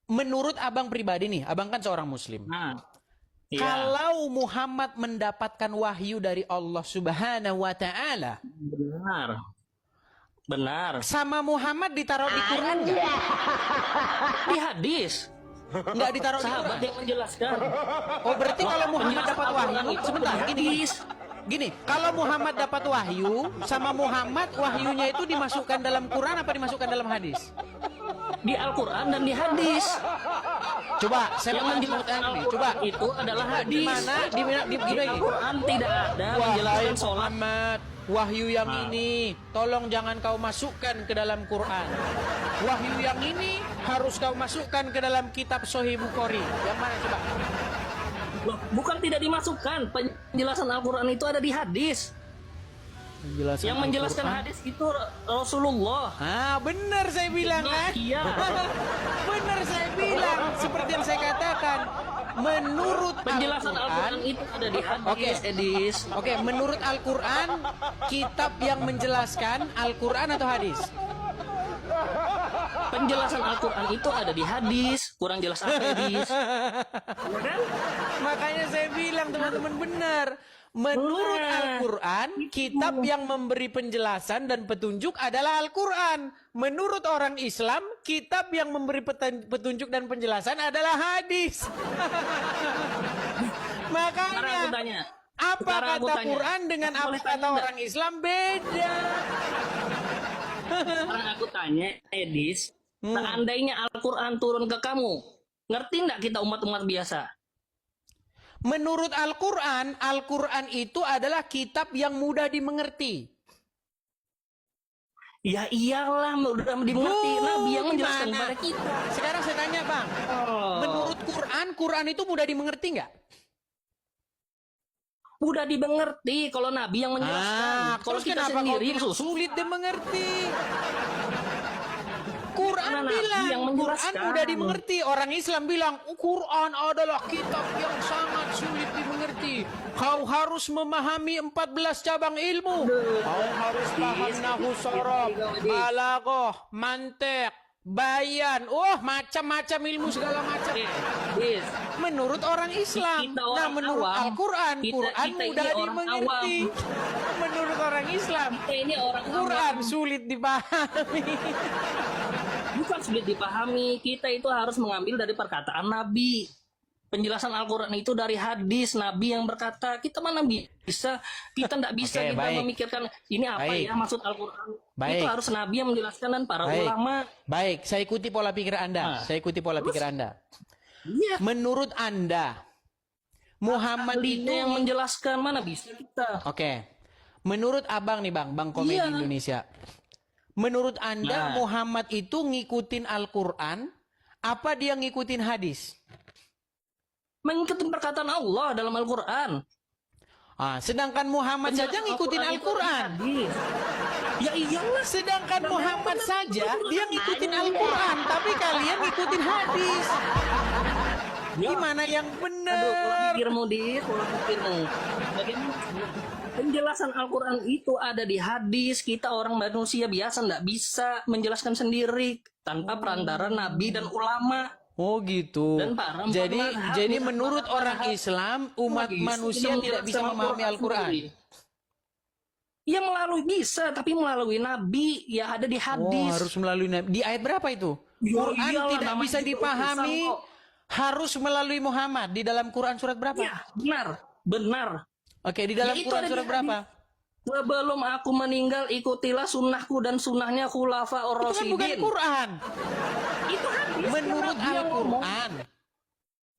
menurut abang pribadi nih, abang kan seorang muslim. Nah, iya. Kalau Muhammad mendapatkan wahyu dari Allah Subhanahu wa taala, Benar. Benar. sama Muhammad ditaruh di Quran nggak? Di hadis. Nggak ditaruh di Sahabat Quran. yang menjelaskan. Oh, berarti kalau Muhammad Penjelasan dapat wahyu, Al-Quran itu sebentar, di gini. hadis. Gini, kalau Muhammad dapat wahyu, sama Muhammad wahyunya itu dimasukkan dalam Quran apa dimasukkan dalam hadis? Di Al-Quran dan di hadis. Coba, saya Yang mau menjelaskan nih. Coba, Al-Quran itu adalah di hadis. mana di Di Al-Quran tidak ada menjelaskan sholat. Muhammad, wahyu yang ini tolong jangan kau masukkan ke dalam Quran. Wahyu yang ini harus kau masukkan ke dalam kitab Sahih Bukhari. Yang mana coba? Loh, bukan tidak dimasukkan. Penjelasan Al-Quran itu ada di hadis. Yang menjelaskan hadis itu Rasulullah. Ah, benar saya bilang kan? Iya. Benar saya bilang. Seperti yang saya katakan. Menurut Penjelasan Al-Quran itu ada di hadis, Edis. Oke, menurut Al-Quran, kitab yang menjelaskan Al-Quran atau hadis? Penjelasan Al-Quran itu ada di hadis. Kurang jelas apa, Edis? Ya kan? Makanya saya bilang teman-teman benar. Menurut Al-Quran, kitab yang memberi penjelasan dan petunjuk adalah Al-Quran. Menurut orang Islam, kitab yang memberi petunjuk dan penjelasan adalah hadis. Sekarang aku Makanya, tanya. apa Sekarang aku kata tanya. Quran dengan Aku apa boleh kata tanya orang Islam beda. Sekarang aku tanya, Edis. Seandainya Al-Quran turun ke kamu, ngerti nggak kita umat-umat biasa? Menurut Al-Quran, Al-Quran itu adalah kitab yang mudah dimengerti. Ya iyalah, udah dimengerti. Nabi yang menjelaskan Gimana? kepada kita. Sekarang saya tanya bang, menurut Quran, Quran itu mudah dimengerti nggak? Udah dimengerti kalau Nabi yang menjelaskan. Kalau terus kita kenapa kau sendiri bilang susah. sulit dimengerti? Quran Karena Nabi bilang yang Quran menjelaskan. mudah dimengerti. Orang Islam bilang Quran adalah kitab yang sangat sulit dimengerti. Kau harus memahami 14 cabang ilmu. Kau harus paham nahwu sorof, balaghah, mantiq, bayan. Macam-macam ilmu segala macam. Edis. Menurut orang Islam. Kita orang Nah, menurut awam. Al-Quran, Quran Kita ini mudah orang dimengerti. Menurut orang Islam, Kita ini orang Quran awam. sulit dipahami. Bukan sulit dipahami. Kita itu harus mengambil dari perkataan Nabi. Penjelasan Al-Quran itu dari hadis Nabi yang berkata. Kita mana bisa? Kita tidak bisa Oke, kita baik. memikirkan ini apa Baik. ya maksud Al-Quran. Baik. Itu harus Nabi yang menjelaskan dan para Baik. ulama. Baik, saya ikuti pola pikir Anda. Saya ikuti pola pikir Anda. Iya. Menurut Anda, Muhammad Ahlinya itu yang menjelaskan mana bisa kita. Oke. Menurut Abang nih Bang Komedi Iya. Indonesia. Menurut Anda Nah. Muhammad itu ngikutin Al-Quran apa dia ngikutin hadis? Mengikuti perkataan Allah dalam Al-Quran. Sedangkan Muhammad saja ngikutin Al-Quran. Hadis. Ya iyalah. Sedangkan Muhammad saja dia ngikutin Al-Quran, tapi kalian ngikutin hadis. Gimana yang Aduh, pola benar? pikirmu pola pikirmu. Bagaimana? Penjelasan Al-Quran itu ada di hadis. Kita orang manusia biasa nggak bisa menjelaskan sendiri tanpa perantara Nabi dan ulama. Oh gitu. Dan para Jadi mazhab, jadi mazhab, menurut mazhab. orang Islam umat Logis. manusia Kita tidak bisa menjelaskan memahami Al-Quran. sendiri. Ya melalui bisa, tapi melalui Nabi ya ada di Oh, hadis. harus melalui Nabi. Di ayat berapa itu? Ya, Quran iyalah, tidak namanya bisa juga dipahami. urusan kok. Harus melalui Muhammad. Di dalam Quran surat berapa? Ya, benar. Oke, di dalam Ya, itu Quran ada di surat hadis. berapa? Sebelum aku meninggal ikutilah sunnahku dan sunnahnya khulafa Itu kan ar-rasyidin. bukan Quran. Itu hadis. Menurut Nabi yang ngomong. Al-Quran.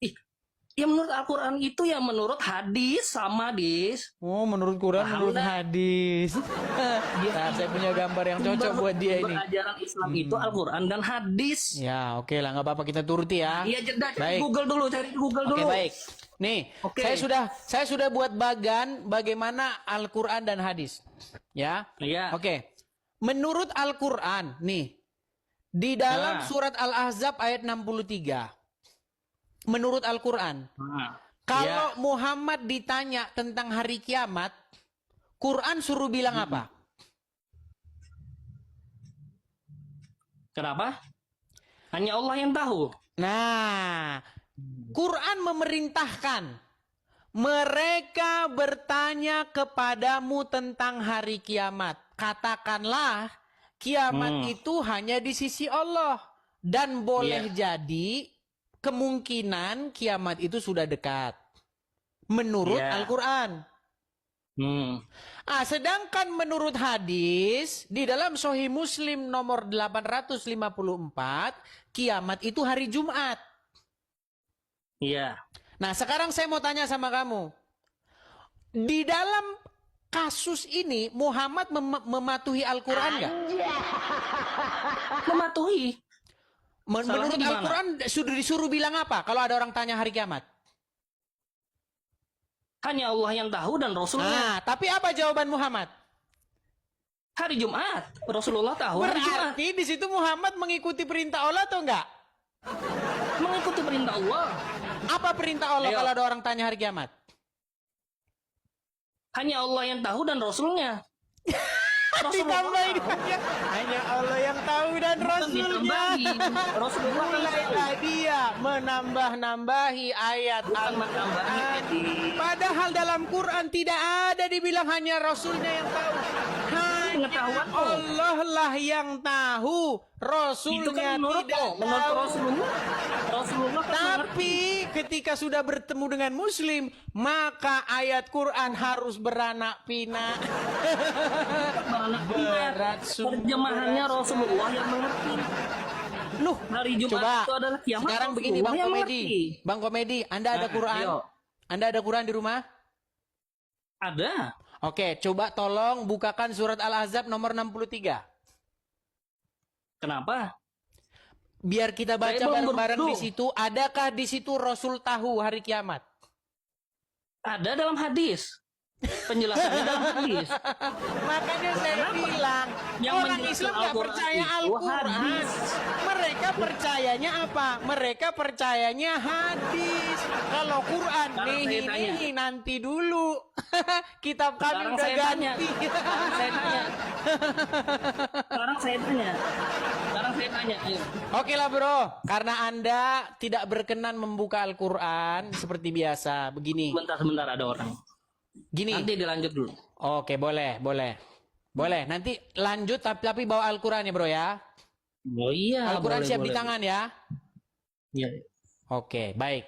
Ih, ya menurut Al-Quran itu ya menurut hadis sama hadis. Oh, menurut Quran, Paham menurut nggak? hadis. Nah, saya punya gambar yang cocok buat dia ini. Ajaran Islam itu Al-Quran dan hadis. Ya, oke lah, nggak apa-apa kita turuti ya. Iya, jeda, Baik. cari Google dulu. Oke, baik. Nih, Oke. saya sudah buat bagan bagaimana Al-Quran dan hadis. Ya. Iya. Oke. Menurut Al-Quran, nih, di dalam Nah. surat Al-Ahzab ayat 63. Menurut Al-Quran, Nah, kalau iya. Muhammad ditanya tentang hari kiamat, Quran suruh bilang apa? Kenapa? Hanya Allah yang tahu. Nah, Quran memerintahkan mereka bertanya kepadamu tentang hari kiamat. Katakanlah, kiamat itu hanya di sisi Allah. Dan boleh jadi kemungkinan kiamat itu sudah dekat. Menurut Al-Quran. Sedangkan menurut hadis, di dalam Sahih Muslim nomor 854, kiamat itu hari Jumat. Iya. Nah, sekarang saya mau tanya sama kamu. Di dalam kasus ini, Muhammad mematuhi Al-Quran nggak? Mematuhi. Menurut Al-Quran, sudah disuruh bilang apa kalau ada orang tanya hari kiamat? Hanya Allah yang tahu dan Rasulnya. Nah, tapi apa jawaban Muhammad? Hari Jumat. Rasulullah tahu hari Jumat. Berarti di situ Muhammad mengikuti perintah Allah atau enggak? Mengikuti perintah Allah. Apa perintah Allah kalau ada orang tanya hari kiamat? Hanya Allah yang tahu dan Rasulnya. Ditambahin hanya Allah yang tahu dan Rasulnya. Rasulullah Mulailah dia menambah-nambahi ayat Al-Quran. Padahal dalam Quran tidak ada dibilang hanya Rasulnya yang tahu. Hanya Allah lah yang tahu. Rasulnya tidak tahu. Rasulullah Tapi ketika sudah bertemu dengan Muslim, maka ayat Quran harus beranak pinak. Berat terjemahannya Rasulullah yang mengerti. Loh, hari Jumat coba itu adalah kiamat. sekarang begini Bang Komedi. Bang Komedi, Anda ada Quran? Ayo. Anda ada Quran di rumah? Ada. Oke, coba tolong bukakan surat Al-Ahzab nomor 63. Kenapa? Biar kita baca bareng-bareng di situ. Adakah di situ Rasul tahu hari kiamat? Ada dalam hadis. Penjelasannya dalam hadis. Makanya saya bilang, yang orang Islam nggak percaya Al-Quran. Mereka percayanya apa? Mereka percayanya hadis. Kalau Quran, nih nanti dulu. Kitab kami udah ganti. Sekarang saya tanya. Ayo. Oke lah bro, karena Anda tidak berkenan membuka Al-Quran seperti biasa. Begini. Sebentar ada orang. Gini. Nanti dilanjut dulu. Oke, boleh. Nanti lanjut tapi bawa Al-Quran ya bro ya. Oh iya. Al-Quran siap di tangan ya. Iya. Oke, baik.